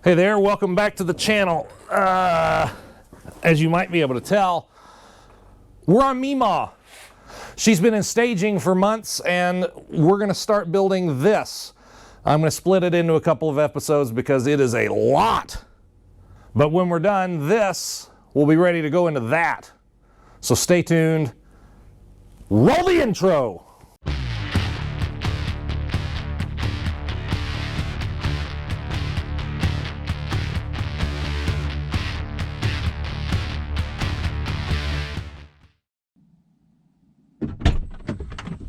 Hey there, welcome back to the channel. As you might be able to tell, we're on Meemaw. She's been in staging for months and we're gonna start building this. I'm gonna split it into a couple of episodes because it is a lot. But when we're done, this will be ready to go into that. So stay tuned. Roll the intro.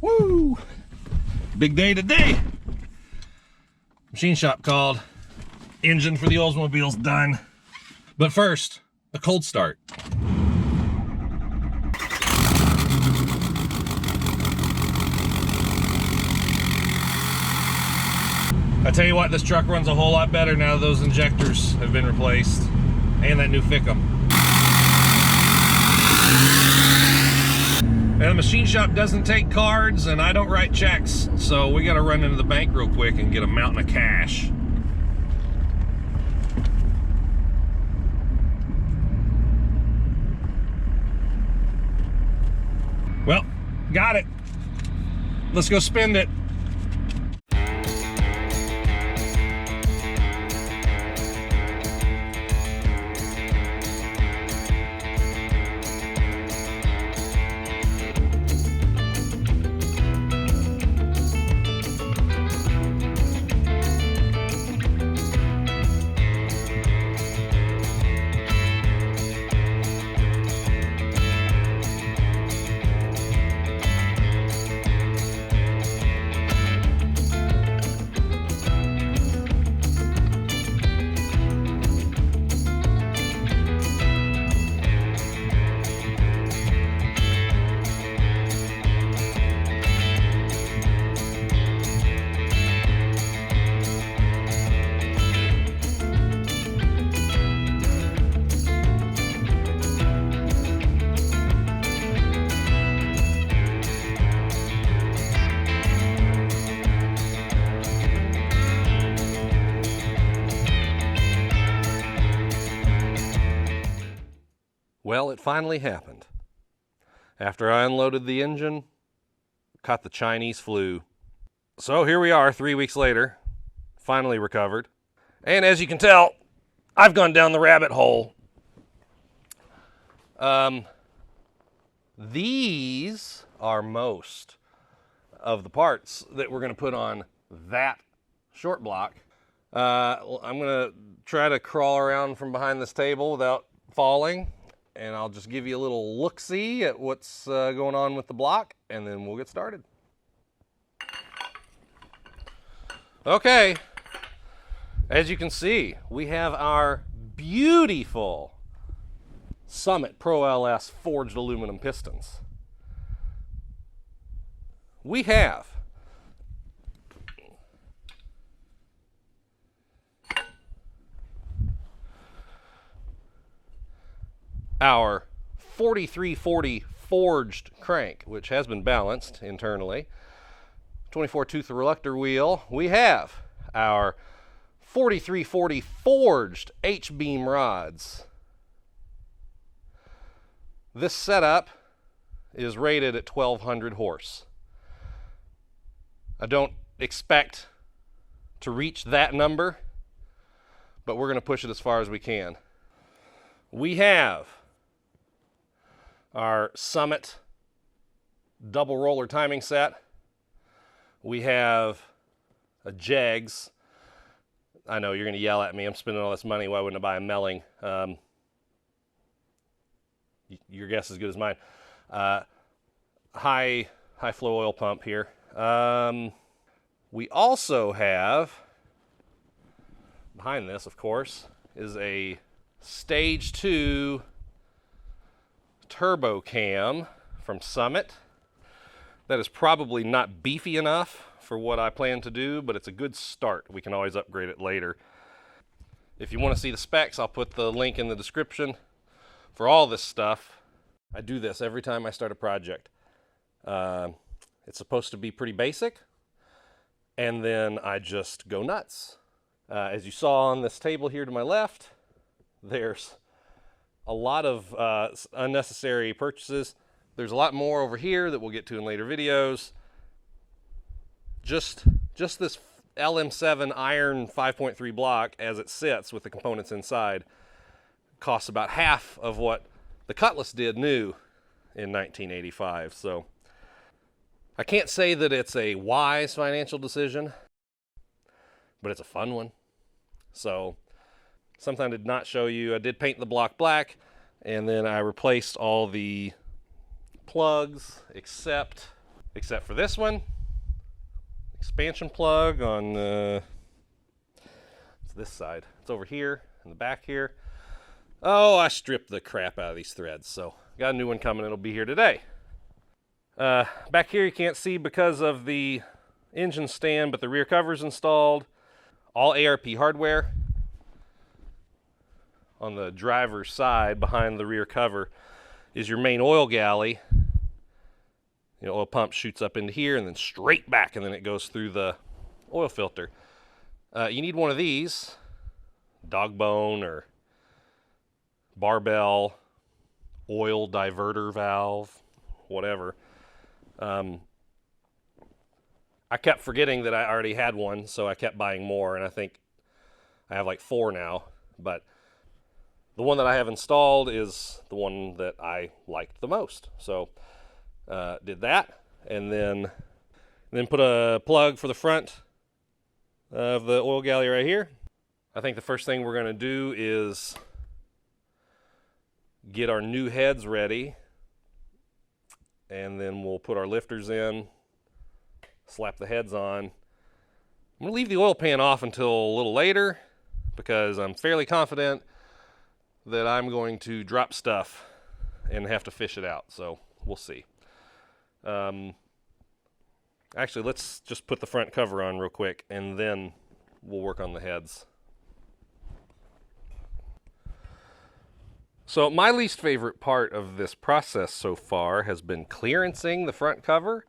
Woo! Big day today. Machine shop called. Engine for the Oldsmobile's done. But first, a cold start. I tell you what, this truck runs a whole lot better now that those injectors have been replaced. And that new Fickum. And the machine shop doesn't take cards and I don't write checks, so we gotta run into the bank real quick and get a mountain of cash. Well, got it. Let's go spend it. Well, it finally happened. After I unloaded the engine, caught the Chinese flu. So here we are 3 weeks later, finally recovered. And as you can tell, I've gone down the rabbit hole. These are most of the parts that we're going to put on that short block. I'm going to try to crawl around from behind this table without falling. And I'll just give you a little look-see at what's going on with the block, and then we'll get started. Okay, as you can see, we have our beautiful Summit Pro LS forged aluminum pistons. We have our 4340 forged crank, which has been balanced internally. 24 tooth reluctor wheel. We have our 4340 forged H-beam rods. This setup is rated at 1200 horse. I don't expect to reach that number, but we're going to push it as far as we can. We have our Summit double roller timing set. We have a Jegs. I know you're going to yell at me. I'm spending all this money. Why wouldn't I buy a Melling? Your guess is as good as mine. High flow oil pump here. We also have, behind this, of course, is a Stage 2 turbo cam from Summit. That is probably not beefy enough for what I plan to do, but it's a good start. We can always upgrade it later. If you want to see the specs, I'll put the link in the description for all this stuff. I do this every time I start a project. It's supposed to be pretty basic, and then I just go nuts. As you saw on this table here to my left, there's a lot of unnecessary purchases. There's a lot more over here that we'll get to in later videos. Just this LM7 iron 5.3 block as it sits with the components inside costs about half of what the Cutlass did new in 1985. So I can't say that it's a wise financial decision, but it's a fun one. So something I did not show you, I did paint the block black, and then I replaced all the plugs except for this one. Expansion plug on it's this side. It's over here in the back here. Oh, I stripped the crap out of these threads, so got a new one coming. It'll be here today. Back here you can't see because of the engine stand, but the rear cover's installed. All ARP hardware. On the driver's side behind the rear cover is your main oil galley. The oil pump shoots up into here and then straight back, and then it goes through the oil filter. You need one of these, dog bone or barbell, oil diverter valve, whatever. I kept forgetting that I already had one, so I kept buying more, and I think I have like 4 now. But the one that I have installed is the one that I liked the most. So did that, and then put a plug for the front of the oil galley right here. I think the first thing we're going to do is get our new heads ready, and then we'll put our lifters in, slap the heads on. I'm going to leave the oil pan off until a little later because I'm fairly confident that I'm going to drop stuff and have to fish it out, so we'll see. Actually, let's just put the front cover on real quick, and then we'll work on the heads. So my least favorite part of this process so far has been clearancing the front cover.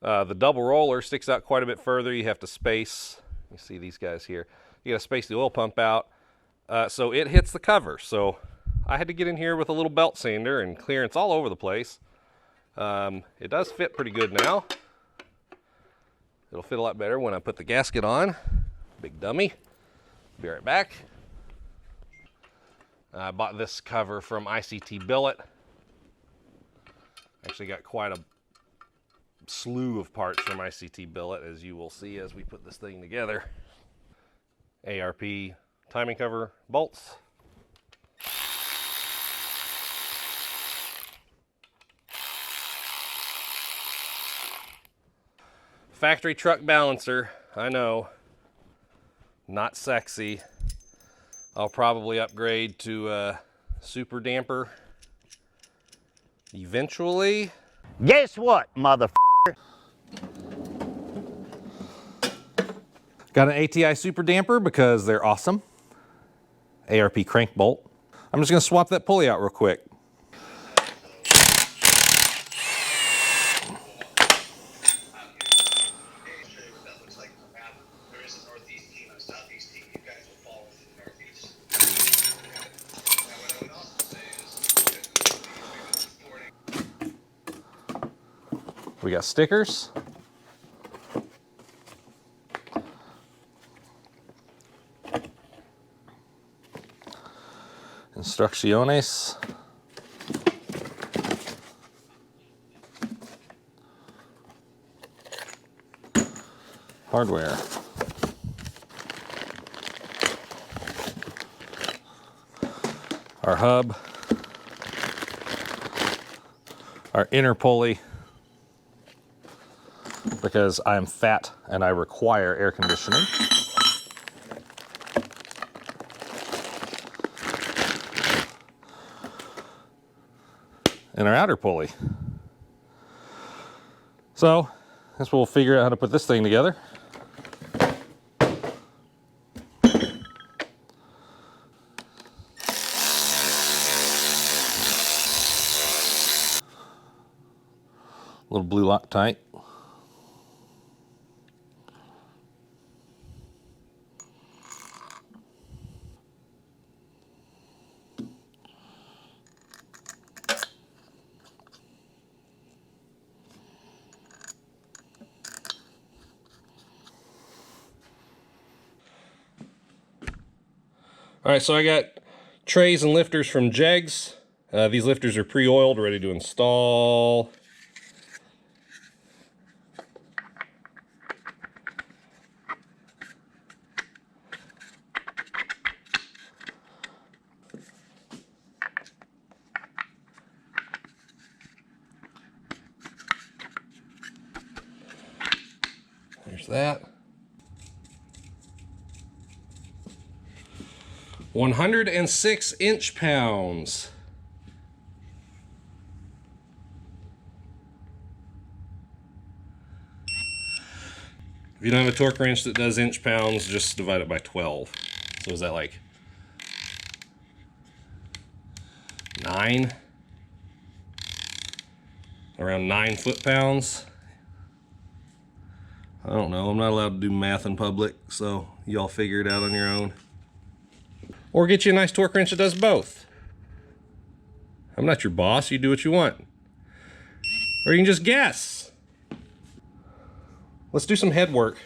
The double roller sticks out quite a bit further. You have to space, you see these guys here, you got to space the oil pump out so it hits the cover. So I had to get in here with a little belt sander and clearance all over the place. It does fit pretty good now. It'll fit a lot better when I put the gasket on. Big dummy. Be right back. I bought this cover from ICT Billet. Actually got quite a slew of parts from ICT Billet, as you will see as we put this thing together. ARP timing cover bolts. Factory truck balancer, I know, not sexy. I'll probably upgrade to a super damper eventually. Guess what, motherfucker? Got an ATI super damper because they're awesome. ARP crank bolt. I'm just going to swap that pulley out real quick. We got stickers. Instrucciones. Hardware. Our hub. Our inner pulley, because I am fat and I require air conditioning. And our outer pulley. So, I guess we'll figure out how to put this thing together. Little blue Loctite. All right, so I got trays and lifters from Jegs. These lifters are pre-oiled, ready to install. There's that. 106 inch-pounds. If you don't have a torque wrench that does inch-pounds, just divide it by 12. So is that like 9? Around 9 foot-pounds? I don't know. I'm not allowed to do math in public, so y'all figure it out on your own. Or get you a nice torque wrench that does both. I'm not your boss. You do what you want. Or you can just guess. Let's do some head work.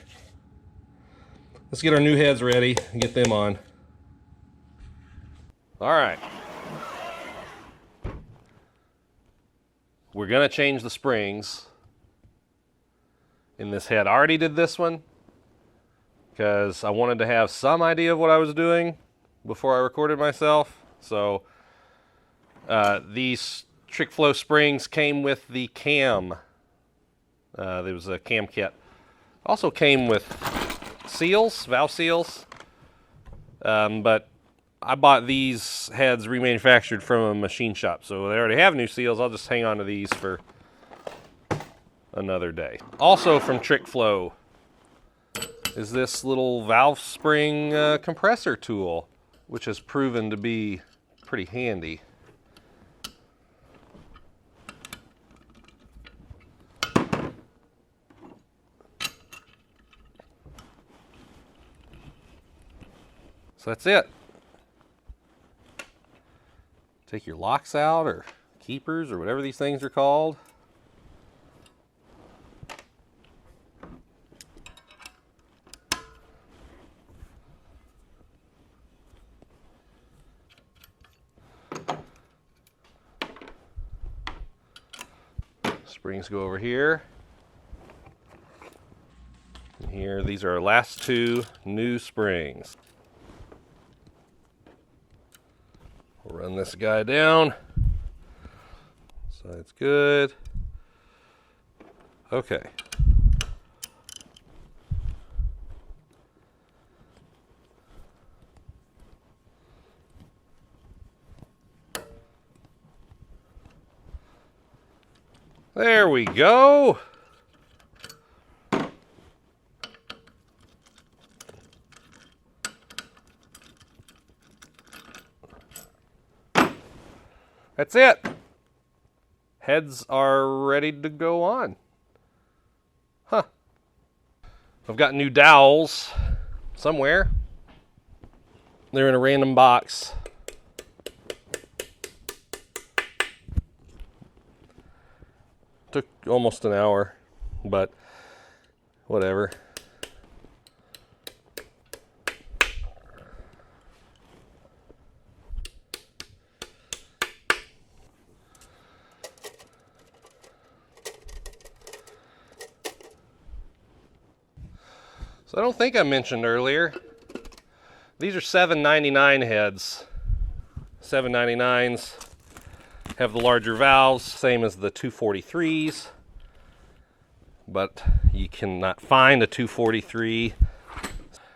Let's get our new heads ready and get them on. All right. We're gonna change the springs in this head. I already did this one because I wanted to have some idea of what I was doing before I recorded myself. So these Trick Flow springs came with the cam. There was a cam kit. Also came with seals, valve seals. But I bought these heads remanufactured from a machine shop. So they already have new seals. I'll just hang on to these for another day. Also from Trick Flow is this little valve spring compressor tool, which has proven to be pretty handy. So that's it. Take your locks out, or keepers, or whatever these things are called. Springs go over here. And here, these are our last two new springs. We'll run this guy down. Side's good. Okay. There we go. That's it. Heads are ready to go on. Huh. I've got new dowels somewhere. They're in a random box. Took almost an hour, but whatever. So I don't think I mentioned earlier, these are $7.99 heads. $7.99s have the larger valves, same as the 243s, but you cannot find a 243.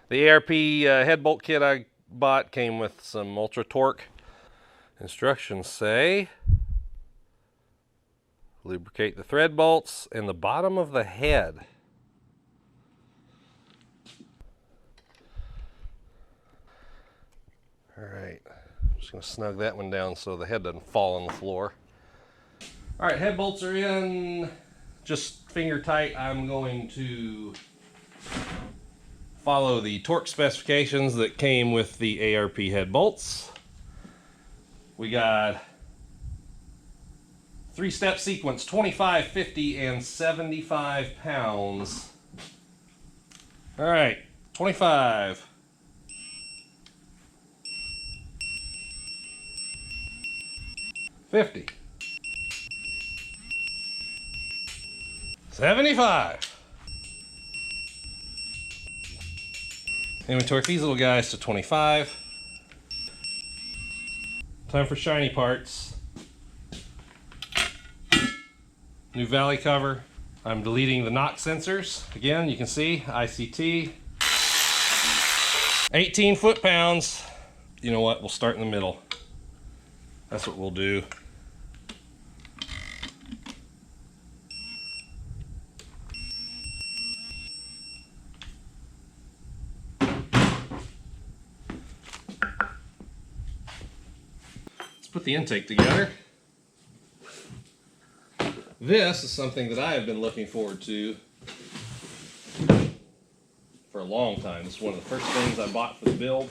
The ARP head bolt kit I bought came with some ultra torque. Instructions say lubricate the thread bolts and the bottom of the head. All right, I'm just gonna snug that one down so the head doesn't fall on the floor. All right, head bolts are in, just finger tight. I'm going to follow the torque specifications that came with the ARP head bolts. We got 3-step sequence, 25, 50, and 75 pounds. All right, 25. 50. 75. And we torque these little guys to 25. Time for shiny parts. New valley cover. I'm deleting the knock sensors. Again, you can see ICT. 18 foot-pounds. You know what? We'll start in the middle. That's what we'll do. Let's put the intake together. This is something that I have been looking forward to for a long time. It's one of the first things I bought for the build.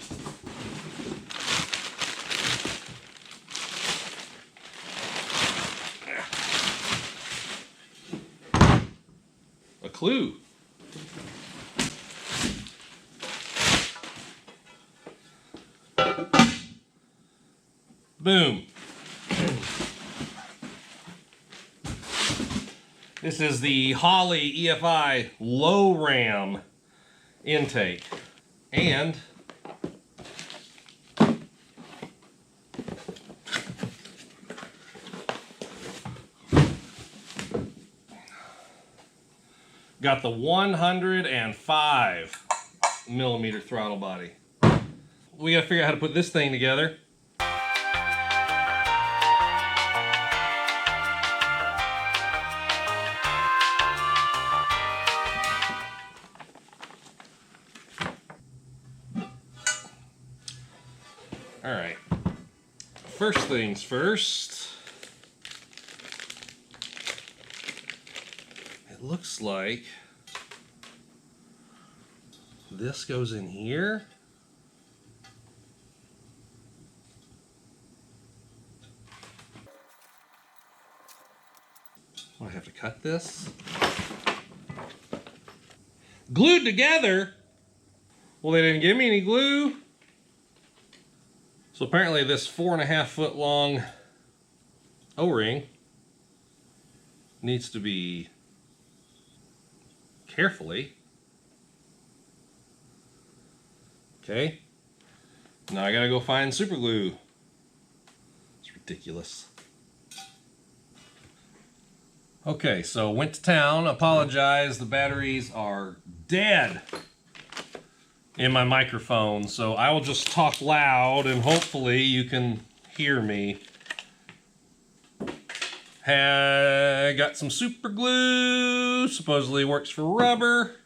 A clue. Boom. This is the Holley EFI low ram intake. And got the 105 millimeter throttle body. We gotta figure out how to put this thing together. All right, first things first. It looks like this goes in here. I have to cut this. Glued together? Well, they didn't give me any glue. So apparently this 4.5 foot long O-ring needs to be carefully. Okay. Now I gotta go find super glue. It's ridiculous. Okay, so went to town, apologize, the batteries are dead in my microphone, so I will just talk loud and hopefully you can hear me. Got some super glue, supposedly works for rubber.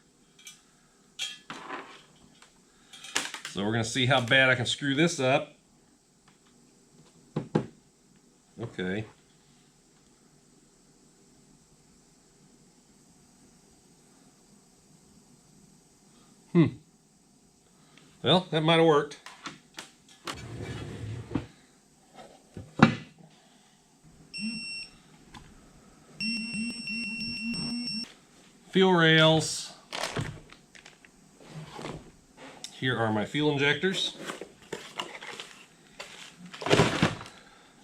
So we're gonna see how bad I can screw this up. Okay. Well, that might have worked. Fuel rails. Here are my fuel injectors.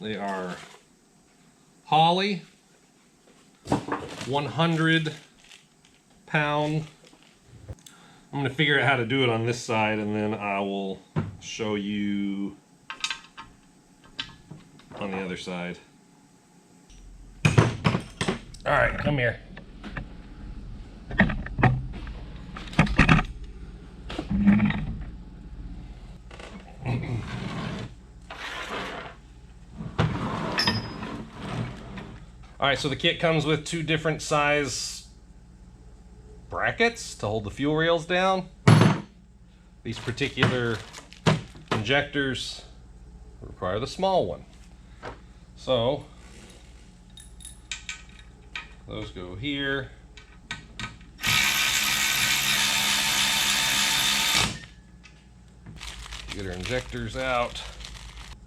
They are Holley 100-pound. I'm going to figure out how to do it on this side and then I will show you on the other side. All right, come here. All right, so the kit comes with 2 different size brackets to hold the fuel rails down. These particular injectors require the small one. So those go here. Get our injectors out.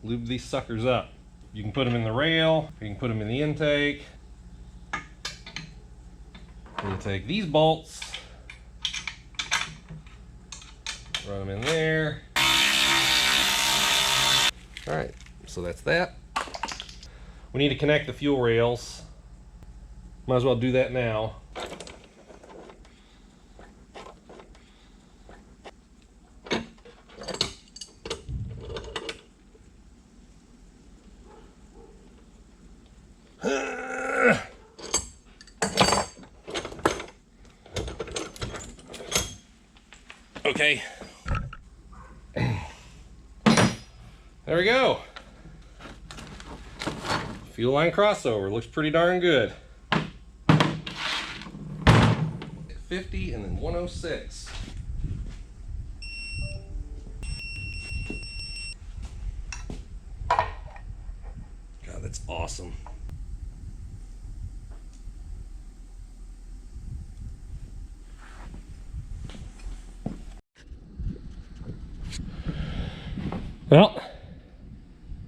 Lube these suckers up. You can put them in the rail, you can put them in the intake. And you take these bolts, run them in there. All right, so that's that. We need to connect the fuel rails. Might as well do that now. Okay. There we go. Fuel line crossover. Looks pretty darn good. 50 and then 106. God, that's awesome. Well,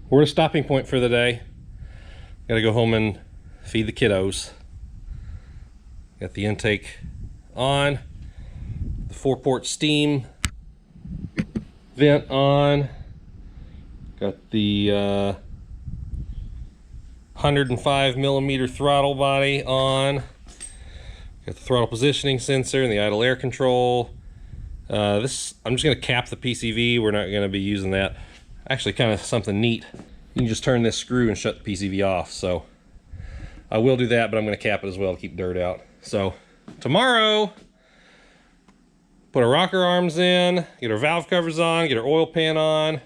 we're at a stopping point for the day. Gotta go home and feed the kiddos. Got the intake on, the 4-port steam vent on, got the 105mm throttle body on, got the throttle positioning sensor and the idle air control. I'm just going to cap the PCV. We're not going to be using that. Actually, kind of something neat. You can just turn this screw and shut the PCV off. So I will do that, but I'm going to cap it as well to keep dirt out. So tomorrow, put our rocker arms in, get our valve covers on, get our oil pan on.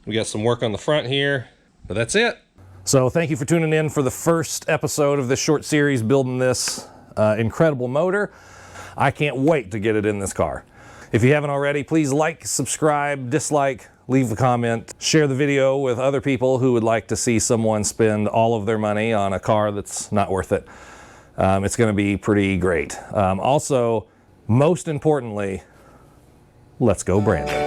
We got some work on the front here, but that's it. So thank you for tuning in for the first episode of this short series building this incredible motor. I can't wait to get it in this car. If you haven't already, please like, subscribe, dislike, leave a comment, share the video with other people who would like to see someone spend all of their money on a car that's not worth it. It's going to be pretty great. Also, most importantly, let's go Brandon.